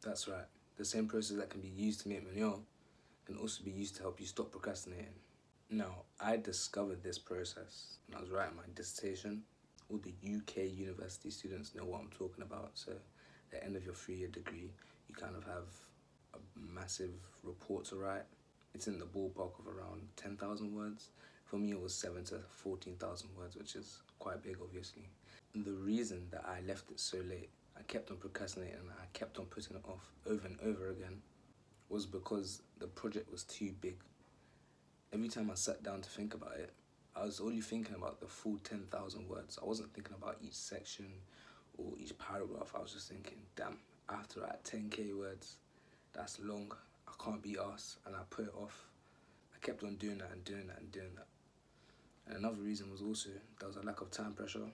That's right. The same process that can be used to make manure can also be used to help you stop procrastinating. Now, I discovered this process when I was writing my dissertation. All the UK university students know what I'm talking about. So, at the end of your 3-year degree, you kind of have a massive report to write. It's in the ballpark of around 10,000 words. For me, it was 7 to 14,000 words, which is quite big, obviously. And the reason that I left it so late, I kept on procrastinating and I kept on putting it off over and over again, was because the project was too big. Every time I sat down to think about it, I was only thinking about the full 10,000 words. I wasn't thinking about each section or each paragraph. I was just thinking, damn, I have to write 10k words. That's long. I can't be arsed. And I put it off. I kept on doing that and doing that and doing that. And another reason was also there was a lack of time pressure,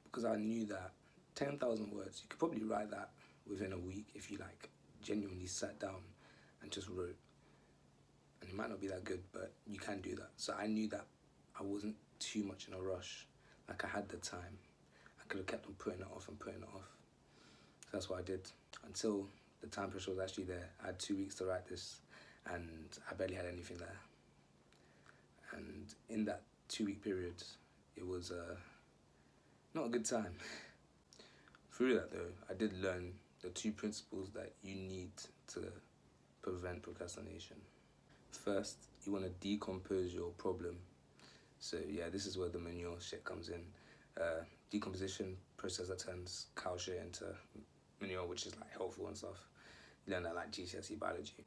because I knew that 10,000 words, you could probably write that within a week if you like genuinely sat down and just wrote. And it might not be that good, but you can do that. So I knew that I wasn't too much in a rush. Like, I had the time. I could have kept on putting it off and putting it off. So that's what I did until the time pressure was actually there. I had 2 weeks to write this and I barely had anything there. And in that 2-week period, it was not a good time. Through that though, I did learn the 2 principles that you need to prevent procrastination. First, you want to decompose your problem. So yeah, this is where the manure shit comes in. Decomposition, process that turns cow shit into manure, which is like helpful and stuff. You learn that like GCSE biology.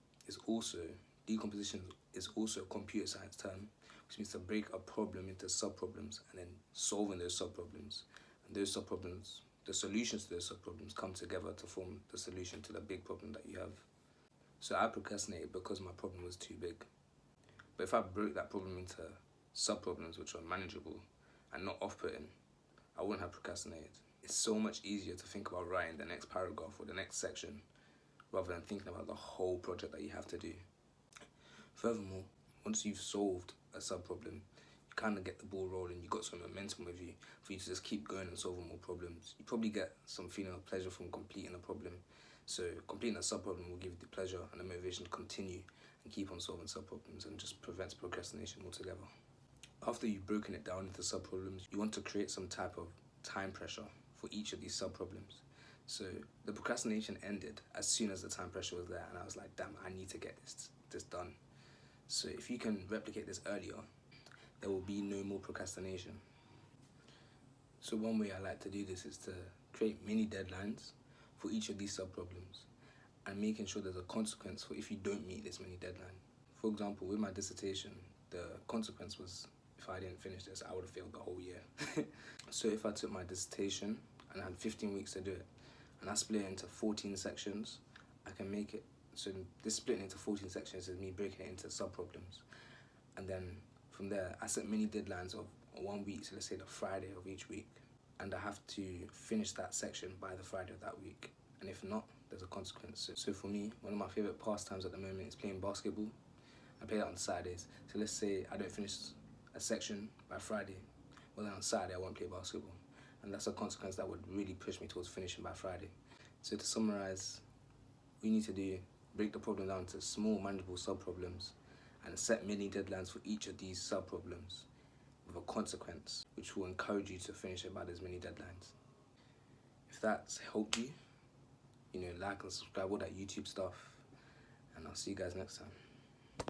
Decomposition is also a computer science term, which means to break a problem into sub-problems and then solving those sub-problems. And those sub-problems, the solutions to those sub-problems come together to form the solution to the big problem that you have. So I procrastinated because my problem was too big. But if I broke that problem into sub-problems which are manageable and not off-putting, I wouldn't have procrastinated. It's so much easier to think about writing the next paragraph or the next section rather than thinking about the whole project that you have to do. Furthermore, once you've solved a sub-problem, you kind of get the ball rolling, you got some momentum with you for you to just keep going and solving more problems. You probably get some feeling of pleasure from completing a problem. So completing a sub-problem will give you the pleasure and the motivation to continue and keep on solving sub-problems, and just prevents procrastination altogether. After you've broken it down into sub-problems, you want to create some type of time pressure for each of these sub-problems. So the procrastination ended as soon as the time pressure was there, and I was like, damn, I need to get this done. So if you can replicate this earlier, there will be no more procrastination. So one way I like to do this is to create mini deadlines for each of these sub-problems and making sure there's a consequence for if you don't meet this mini deadline. For example, with my dissertation, the consequence was if I didn't finish this, I would have failed the whole year. So if I took my dissertation and I had 15 weeks to do it, and I split it into 14 sections, I can make it. So this splitting into 14 sections is me breaking it into sub-problems. And then from there, I set mini deadlines of 1 week, so let's say the Friday of each week. And I have to finish that section by the Friday of that week. And if not, there's a consequence. So for me, one of my favorite pastimes at the moment is playing basketball. I play that on Saturdays. So let's say I don't finish a section by Friday. Well, then on Saturday, I won't play basketball. And that's a consequence that would really push me towards finishing by Friday. So to summarize, what you need to do, break the problem down into small, manageable sub-problems and set mini deadlines for each of these sub-problems with a consequence, which will encourage you to finish it by those mini deadlines. If that's helped you, like and subscribe, all that YouTube stuff, and I'll see you guys next time.